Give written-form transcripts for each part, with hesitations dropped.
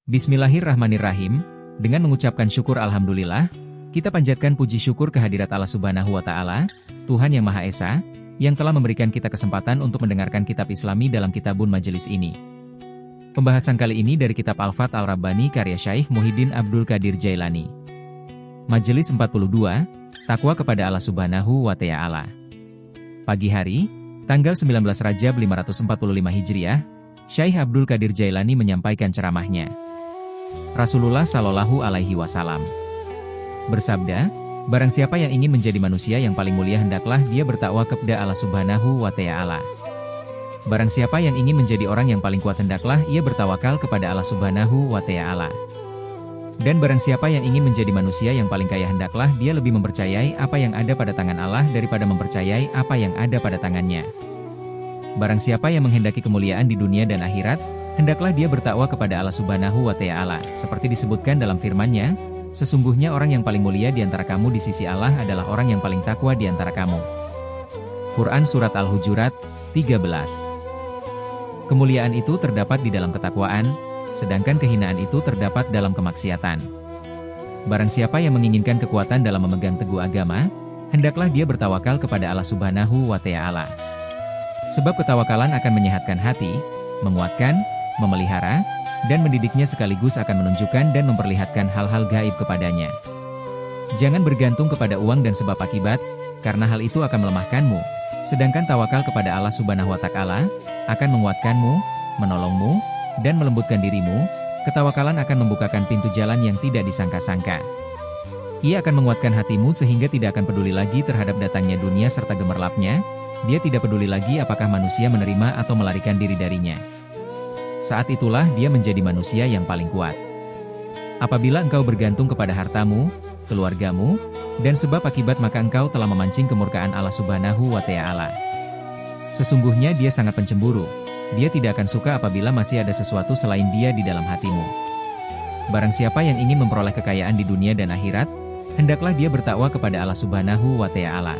Bismillahirrahmanirrahim, dengan mengucapkan syukur Alhamdulillah, kita panjatkan puji syukur kehadirat Allah Subhanahu wa Ta'ala, Tuhan yang Maha Esa, yang telah memberikan kita kesempatan untuk mendengarkan kitab Islami dalam kitabun majelis ini. Pembahasan kali ini dari kitab Al-Fath Al-Rabbani karya Syaikh Muhyiddin Abdul Qadir Jailani. Majelis 42, Takwa kepada Allah Subhanahu wa Ta'ala. Pagi hari, tanggal 19 Rajab 545 Hijriah, Syaikh Abdul Qadir Jailani menyampaikan ceramahnya. Rasulullah Shallallahu Alaihi Wasallam bersabda, barang siapa yang ingin menjadi manusia yang paling mulia hendaklah dia bertakwa kepada Allah Subhanahu wa Ta'ala. Barang siapa yang ingin menjadi orang yang paling kuat hendaklah ia bertawakal kepada Allah Subhanahu wa Ta'ala. Dan barang siapa yang ingin menjadi manusia yang paling kaya hendaklah dia lebih mempercayai apa yang ada pada tangan Allah daripada mempercayai apa yang ada pada tangannya. Barang siapa yang menghendaki kemuliaan di dunia dan akhirat, hendaklah dia bertakwa kepada Allah Subhanahu wa Ta'ala, seperti disebutkan dalam firman-Nya, sesungguhnya orang yang paling mulia di antara kamu di sisi Allah adalah orang yang paling takwa di antara kamu. Quran Surat Al-Hujurat, 13. Kemuliaan itu terdapat di dalam ketakwaan, sedangkan kehinaan itu terdapat dalam kemaksiatan. Barang siapa yang menginginkan kekuatan dalam memegang teguh agama, hendaklah dia bertawakal kepada Allah Subhanahu wa Ta'ala. Sebab ketawakalan akan menyehatkan hati, menguatkan, memelihara, dan mendidiknya sekaligus akan menunjukkan dan memperlihatkan hal-hal gaib kepadanya. Jangan bergantung kepada uang dan sebab akibat, karena hal itu akan melemahkanmu, sedangkan tawakal kepada Allah Subhanahu wa Ta'ala akan menguatkanmu, menolongmu, dan melembutkan dirimu. Ketawakalan akan membukakan pintu jalan yang tidak disangka-sangka. Ia akan menguatkan hatimu sehingga tidak akan peduli lagi terhadap datangnya dunia serta gemerlapnya. Dia tidak peduli lagi apakah manusia menerima atau melarikan diri darinya. Saat itulah dia menjadi manusia yang paling kuat. Apabila engkau bergantung kepada hartamu, keluargamu, dan sebab akibat maka engkau telah memancing kemurkaan Allah Subhanahu wa Ta'ala. Sesungguhnya dia sangat pencemburu. Dia tidak akan suka apabila masih ada sesuatu selain dia di dalam hatimu. Barang siapa yang ingin memperoleh kekayaan di dunia dan akhirat, hendaklah dia bertakwa kepada Allah Subhanahu wa Ta'ala.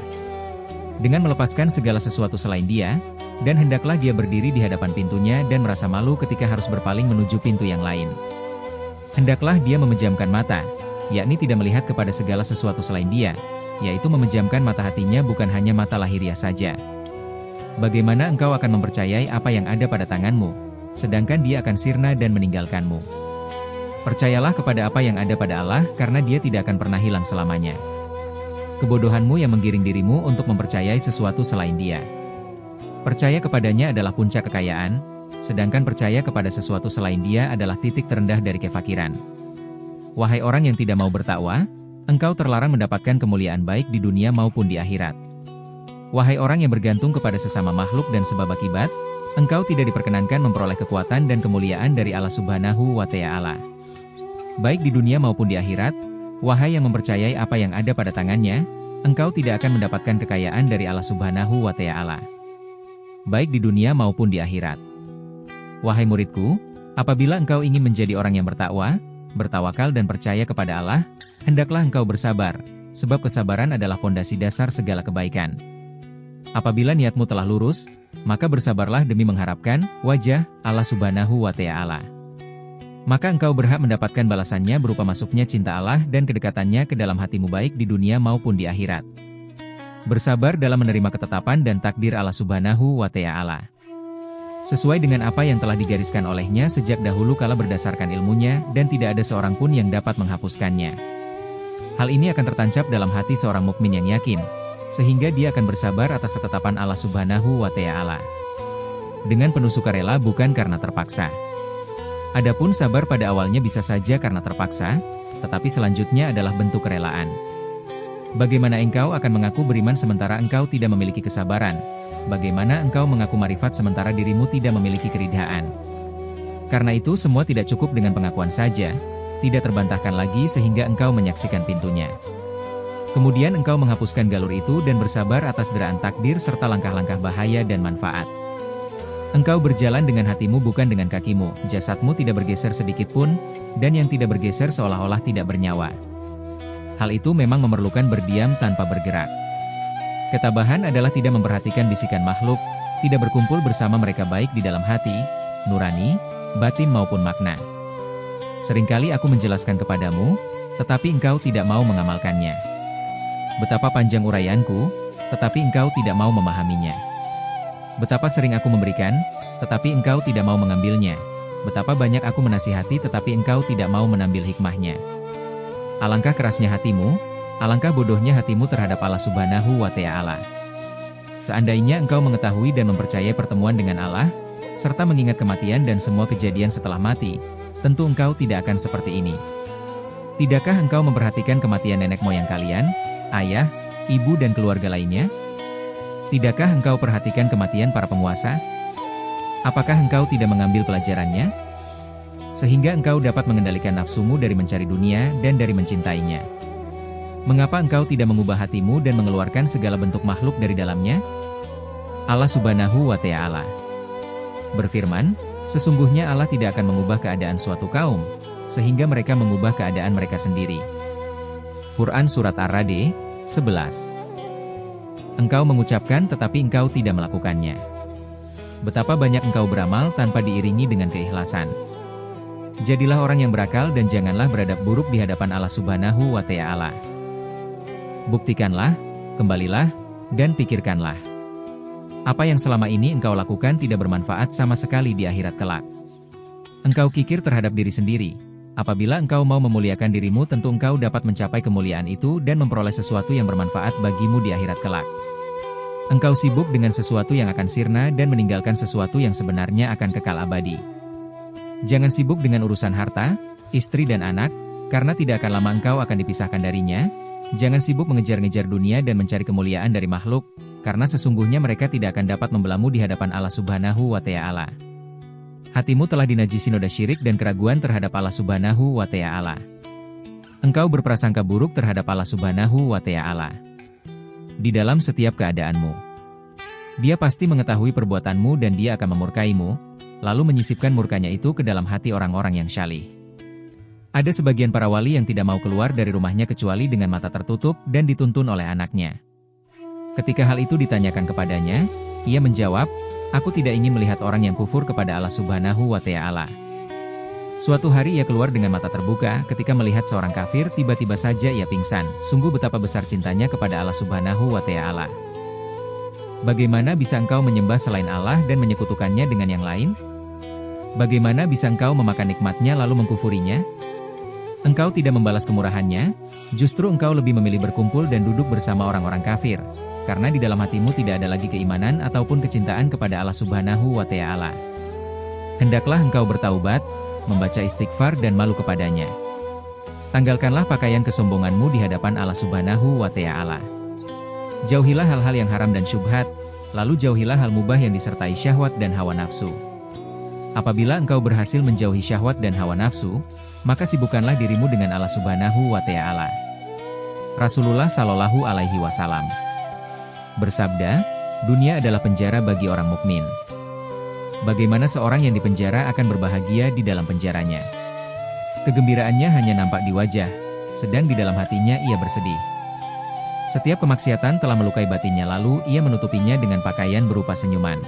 Dengan melepaskan segala sesuatu selain dia, dan hendaklah dia berdiri di hadapan pintunya dan merasa malu ketika harus berpaling menuju pintu yang lain. Hendaklah dia memejamkan mata, yakni tidak melihat kepada segala sesuatu selain dia, yaitu memejamkan mata hatinya bukan hanya mata lahiriah saja. Bagaimana engkau akan mempercayai apa yang ada pada tanganmu, sedangkan dia akan sirna dan meninggalkanmu? Percayalah kepada apa yang ada pada Allah karena dia tidak akan pernah hilang selamanya. Kebodohanmu yang menggiring dirimu untuk mempercayai sesuatu selain dia. Percaya kepadanya adalah puncak kekayaan, sedangkan percaya kepada sesuatu selain dia adalah titik terendah dari kefakiran. Wahai orang yang tidak mau bertakwa, engkau terlarang mendapatkan kemuliaan baik di dunia maupun di akhirat. Wahai orang yang bergantung kepada sesama makhluk dan sebab akibat, engkau tidak diperkenankan memperoleh kekuatan dan kemuliaan dari Allah Subhanahu wa Ta'ala. Baik di dunia maupun di akhirat, wahai yang mempercayai apa yang ada pada tangannya, engkau tidak akan mendapatkan kekayaan dari Allah Subhanahu wa Ta'ala. Baik di dunia maupun di akhirat. Wahai muridku, apabila engkau ingin menjadi orang yang bertakwa, bertawakal dan percaya kepada Allah, hendaklah engkau bersabar, sebab kesabaran adalah pondasi dasar segala kebaikan. Apabila niatmu telah lurus, maka bersabarlah demi mengharapkan wajah Allah Subhanahu wa Ta'ala. Maka engkau berhak mendapatkan balasannya berupa masuknya cinta Allah dan kedekatannya ke dalam hatimu baik di dunia maupun di akhirat. Bersabar dalam menerima ketetapan dan takdir Allah Subhanahu wa Ta'ala. Sesuai dengan apa yang telah digariskan olehnya sejak dahulu kala berdasarkan ilmunya dan tidak ada seorang pun yang dapat menghapuskannya. Hal ini akan tertancap dalam hati seorang mukmin yang yakin, sehingga dia akan bersabar atas ketetapan Allah Subhanahu wa Ta'ala. Dengan penuh sukarela bukan karena terpaksa. Adapun sabar pada awalnya bisa saja karena terpaksa, tetapi selanjutnya adalah bentuk kerelaan. Bagaimana engkau akan mengaku beriman sementara engkau tidak memiliki kesabaran? Bagaimana engkau mengaku marifat sementara dirimu tidak memiliki keridhaan? Karena itu semua tidak cukup dengan pengakuan saja, tidak terbantahkan lagi sehingga engkau menyaksikan pintunya. Kemudian engkau menghapuskan galur itu dan bersabar atas deraan takdir serta langkah-langkah bahaya dan manfaat. Engkau berjalan dengan hatimu bukan dengan kakimu, jasadmu tidak bergeser sedikit pun, dan yang tidak bergeser seolah-olah tidak bernyawa. Hal itu memang memerlukan berdiam tanpa bergerak. Ketabahan adalah tidak memperhatikan bisikan makhluk, tidak berkumpul bersama mereka baik di dalam hati, nurani, batin maupun makna. Seringkali aku menjelaskan kepadamu, tetapi engkau tidak mau mengamalkannya. Betapa panjang uraianku, tetapi engkau tidak mau memahaminya. Betapa sering aku memberikan, tetapi engkau tidak mau mengambilnya. Betapa banyak aku menasihati tetapi engkau tidak mau menambil hikmahnya. Alangkah kerasnya hatimu, alangkah bodohnya hatimu terhadap Allah Subhanahu wa Ta'ala. Seandainya engkau mengetahui dan mempercayai pertemuan dengan Allah, serta mengingat kematian dan semua kejadian setelah mati, tentu engkau tidak akan seperti ini. Tidakkah engkau memperhatikan kematian nenek moyang kalian, ayah, ibu dan keluarga lainnya? Tidakkah engkau perhatikan kematian para penguasa? Apakah engkau tidak mengambil pelajarannya? Sehingga engkau dapat mengendalikan nafsumu dari mencari dunia dan dari mencintainya. Mengapa engkau tidak mengubah hatimu dan mengeluarkan segala bentuk makhluk dari dalamnya? Allah Subhanahu wa Ta'ala berfirman, sesungguhnya Allah tidak akan mengubah keadaan suatu kaum, sehingga mereka mengubah keadaan mereka sendiri. Quran Surat Ar-Ra'd, 11. Engkau mengucapkan tetapi engkau tidak melakukannya. Betapa banyak engkau beramal tanpa diiringi dengan keikhlasan. Jadilah orang yang berakal dan janganlah beradab buruk di hadapan Allah Subhanahu wa Ta'ala. Buktikanlah, kembalilah, dan pikirkanlah. Apa yang selama ini engkau lakukan tidak bermanfaat sama sekali di akhirat kelak. Engkau kikir terhadap diri sendiri. Apabila engkau mau memuliakan dirimu tentu engkau dapat mencapai kemuliaan itu dan memperoleh sesuatu yang bermanfaat bagimu di akhirat kelak. Engkau sibuk dengan sesuatu yang akan sirna dan meninggalkan sesuatu yang sebenarnya akan kekal abadi. Jangan sibuk dengan urusan harta, istri dan anak, karena tidak akan lama engkau akan dipisahkan darinya. Jangan sibuk mengejar-ngejar dunia dan mencari kemuliaan dari makhluk, karena sesungguhnya mereka tidak akan dapat membelamu di hadapan Allah Subhanahu wa Ta'ala. Hatimu telah dinajisi noda syirik dan keraguan terhadap Allah Subhanahu wa Ta'ala. Engkau berprasangka buruk terhadap Allah Subhanahu wa Ta'ala di dalam setiap keadaanmu. Dia pasti mengetahui perbuatanmu dan dia akan memurkaimu, lalu menyisipkan murkanya itu ke dalam hati orang-orang yang syalih. Ada sebagian para wali yang tidak mau keluar dari rumahnya kecuali dengan mata tertutup dan dituntun oleh anaknya. Ketika hal itu ditanyakan kepadanya, ia menjawab, aku tidak ingin melihat orang yang kufur kepada Allah Subhanahu wa Ta'ala. Suatu hari ia keluar dengan mata terbuka ketika melihat seorang kafir tiba-tiba saja ia pingsan. Sungguh betapa besar cintanya kepada Allah Subhanahu wa Ta'ala. Bagaimana bisa engkau menyembah selain Allah dan menyekutukannya dengan yang lain? Bagaimana bisa engkau memakan nikmatnya lalu mengkufurinya? Engkau tidak membalas kemurahannya, justru engkau lebih memilih berkumpul dan duduk bersama orang-orang kafir, karena di dalam hatimu tidak ada lagi keimanan ataupun kecintaan kepada Allah Subhanahu wa Ta'ala. Hendaklah engkau bertaubat, membaca istighfar dan malu kepadanya. Tanggalkanlah pakaian kesombonganmu di hadapan Allah Subhanahu wa Ta'ala. Jauhilah hal-hal yang haram dan syubhat, lalu jauhilah hal mubah yang disertai syahwat dan hawa nafsu. Apabila engkau berhasil menjauhi syahwat dan hawa nafsu, maka sibukkanlah dirimu dengan Allah Subhanahu wa Ta'ala. Rasulullah Shallallahu Alaihi Wasallam bersabda, dunia adalah penjara bagi orang mukmin. Bagaimana seorang yang dipenjara akan berbahagia di dalam penjaranya? Kegembiraannya hanya nampak di wajah, sedang di dalam hatinya ia bersedih. Setiap kemaksiatan telah melukai batinnya lalu ia menutupinya dengan pakaian berupa senyuman.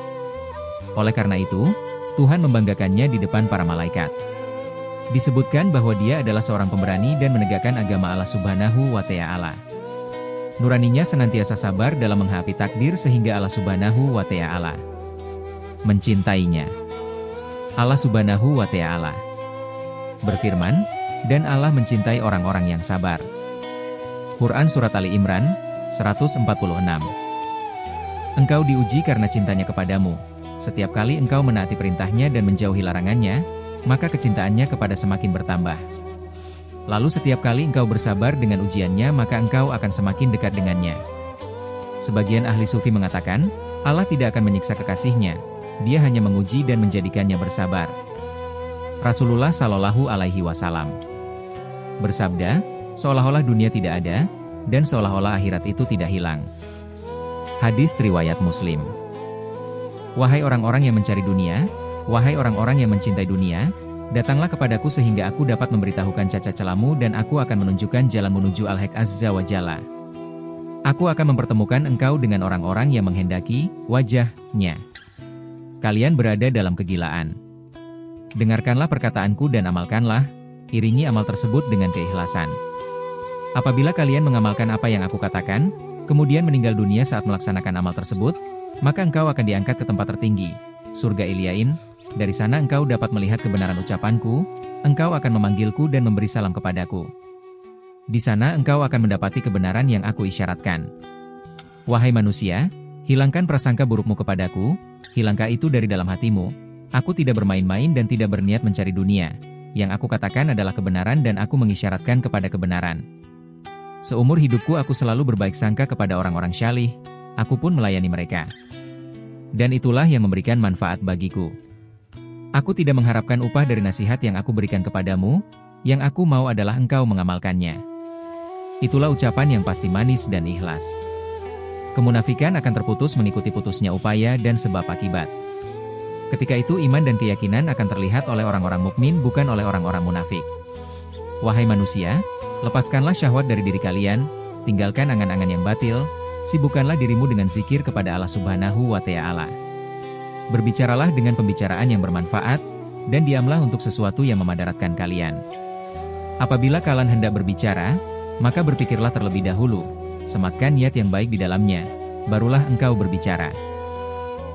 Oleh karena itu, Tuhan membanggakannya di depan para malaikat. Disebutkan bahwa dia adalah seorang pemberani dan menegakkan agama Allah Subhanahu wa Ta'ala. Nuraninya senantiasa sabar dalam menghadapi takdir sehingga Allah Subhanahu wa Ta'ala mencintainya. Allah Subhanahu wa Ta'ala berfirman, dan Allah mencintai orang-orang yang sabar. Quran Surat Ali Imran, 146. Engkau diuji karena cintanya kepadamu. Setiap kali engkau menaati perintahnya dan menjauhi larangannya, maka kecintaannya kepada semakin bertambah. Lalu setiap kali engkau bersabar dengan ujiannya maka engkau akan semakin dekat dengannya. Sebagian ahli sufi mengatakan, Allah tidak akan menyiksa kekasihnya, dia hanya menguji dan menjadikannya bersabar. Rasulullah Shallallahu Alaihi Wasallam bersabda, seolah-olah dunia tidak ada, dan seolah-olah akhirat itu tidak hilang. Hadis riwayat Muslim. Wahai orang-orang yang mencari dunia, wahai orang-orang yang mencintai dunia, datanglah kepadaku sehingga aku dapat memberitahukan cacat celamu dan aku akan menunjukkan jalan menuju Al-Haq Azza wa Jalla. Aku akan mempertemukan engkau dengan orang-orang yang menghendaki wajahnya. Kalian berada dalam kegilaan. Dengarkanlah perkataanku dan amalkanlah, iringi amal tersebut dengan keikhlasan. Apabila kalian mengamalkan apa yang aku katakan, kemudian meninggal dunia saat melaksanakan amal tersebut, maka engkau akan diangkat ke tempat tertinggi, surga Iliain. Dari sana engkau dapat melihat kebenaran ucapanku, engkau akan memanggilku dan memberi salam kepadaku. Di sana engkau akan mendapati kebenaran yang aku isyaratkan. Wahai manusia, hilangkan prasangka burukmu kepadaku, hilangkan itu dari dalam hatimu. Aku tidak bermain-main dan tidak berniat mencari dunia. Yang aku katakan adalah kebenaran dan aku mengisyaratkan kepada kebenaran. Seumur hidupku aku selalu berbaik sangka kepada orang-orang syalih, aku pun melayani mereka. Dan itulah yang memberikan manfaat bagiku. Aku tidak mengharapkan upah dari nasihat yang aku berikan kepadamu, yang aku mau adalah engkau mengamalkannya. Itulah ucapan yang pasti manis dan ikhlas. Kemunafikan akan terputus mengikuti putusnya upaya dan sebab akibat. Ketika itu iman dan keyakinan akan terlihat oleh orang-orang mukmin bukan oleh orang-orang munafik. Wahai manusia, lepaskanlah syahwat dari diri kalian, tinggalkan angan-angan yang batil, sibukkanlah dirimu dengan zikir kepada Allah Subhanahu wa Ta'ala. Berbicaralah dengan pembicaraan yang bermanfaat, dan diamlah untuk sesuatu yang memadaratkan kalian. Apabila kalian hendak berbicara, maka berpikirlah terlebih dahulu, sematkan niat yang baik di dalamnya, barulah engkau berbicara.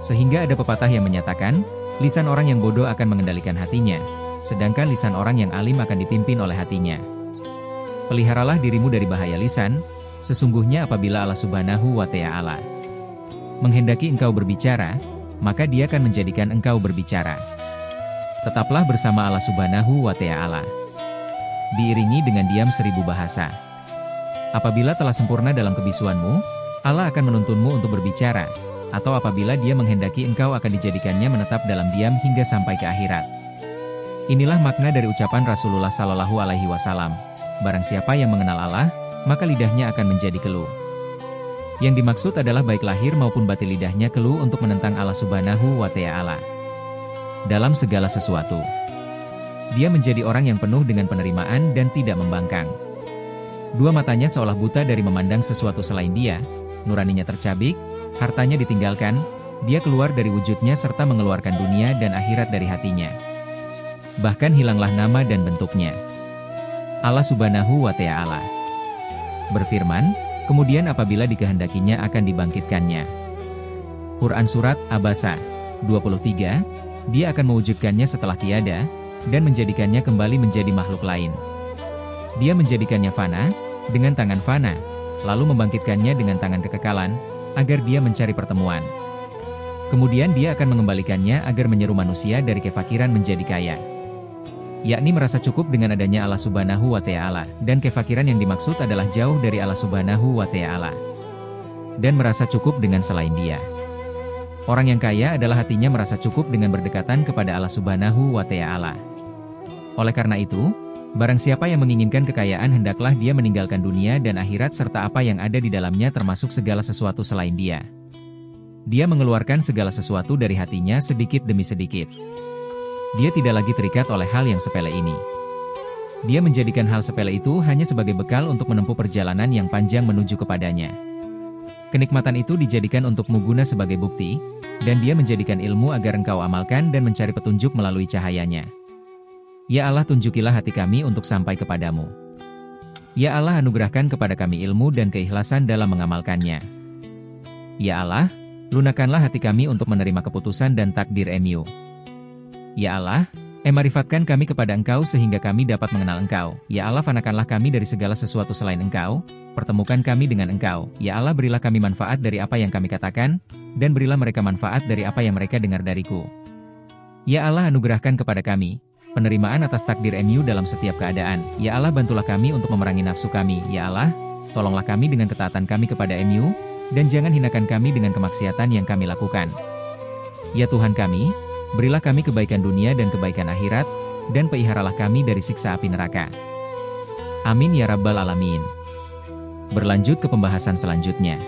Sehingga ada pepatah yang menyatakan, lisan orang yang bodoh akan mengendalikan hatinya, sedangkan lisan orang yang alim akan dipimpin oleh hatinya. Peliharalah dirimu dari bahaya lisan, sesungguhnya apabila Allah Subhanahu wa Ta'ala menghendaki engkau berbicara, maka Dia akan menjadikan engkau berbicara. Tetaplah bersama Allah Subhanahu wa Ta'ala, diiringi dengan diam 1000 bahasa. Apabila telah sempurna dalam kebisuanmu, Allah akan menuntunmu untuk berbicara, atau apabila Dia menghendaki engkau akan dijadikannya menetap dalam diam hingga sampai ke akhirat. Inilah makna dari ucapan Rasulullah Sallallahu Alaihi Wasallam. Barang siapa yang mengenal Allah, maka lidahnya akan menjadi keluh. Yang dimaksud adalah baik lahir maupun batin lidahnya keluh untuk menentang Allah Subhanahu wa Ta'ala dalam segala sesuatu. Dia menjadi orang yang penuh dengan penerimaan dan tidak membangkang. Dua matanya seolah buta dari memandang sesuatu selain Dia, nuraninya tercabik, hartanya ditinggalkan, dia keluar dari wujudnya serta mengeluarkan dunia dan akhirat dari hatinya. Bahkan hilanglah nama dan bentuknya. Allah Subhanahu wa Ta'ala berfirman, kemudian apabila dikehendakinya akan dibangkitkannya. Quran Surat Abasa 23, Dia akan mewujudkannya setelah tiada, dan menjadikannya kembali menjadi makhluk lain. Dia menjadikannya fana, dengan tangan fana, lalu membangkitkannya dengan tangan kekekalan, agar dia mencari pertemuan. Kemudian Dia akan mengembalikannya agar menyeru manusia dari kefakiran menjadi kaya. Yakni merasa cukup dengan adanya Allah Subhanahu wa Ta'ala, dan kefakiran yang dimaksud adalah jauh dari Allah Subhanahu wa Ta'ala, dan merasa cukup dengan selain Dia. Orang yang kaya adalah hatinya merasa cukup dengan berdekatan kepada Allah Subhanahu wa Ta'ala. Oleh karena itu, barang siapa yang menginginkan kekayaan hendaklah dia meninggalkan dunia dan akhirat serta apa yang ada di dalamnya termasuk segala sesuatu selain Dia. Dia mengeluarkan segala sesuatu dari hatinya sedikit demi sedikit. Dia tidak lagi terikat oleh hal yang sepele ini. Dia menjadikan hal sepele itu hanya sebagai bekal untuk menempuh perjalanan yang panjang menuju kepadanya. Kenikmatan itu dijadikan untukmu guna sebagai bukti, dan Dia menjadikan ilmu agar engkau amalkan dan mencari petunjuk melalui cahayanya. Ya Allah, tunjukilah hati kami untuk sampai kepadamu. Ya Allah, anugerahkan kepada kami ilmu dan keikhlasan dalam mengamalkannya. Ya Allah, lunakkanlah hati kami untuk menerima keputusan dan takdir MU. Ya Allah, marifatkan kami kepada Engkau sehingga kami dapat mengenal Engkau. Ya Allah, fanakanlah kami dari segala sesuatu selain Engkau, pertemukan kami dengan Engkau. Ya Allah, berilah kami manfaat dari apa yang kami katakan, dan berilah mereka manfaat dari apa yang mereka dengar dariku. Ya Allah, anugerahkan kepada kami penerimaan atas takdir MU dalam setiap keadaan. Ya Allah, bantulah kami untuk memerangi nafsu kami. Ya Allah, tolonglah kami dengan ketaatan kami kepada MU, dan jangan hinakan kami dengan kemaksiatan yang kami lakukan. Ya Tuhan kami, berilah kami kebaikan dunia dan kebaikan akhirat, dan peliharalah kami dari siksa api neraka. Amin ya Rabbal Alamin. Berlanjut ke pembahasan selanjutnya.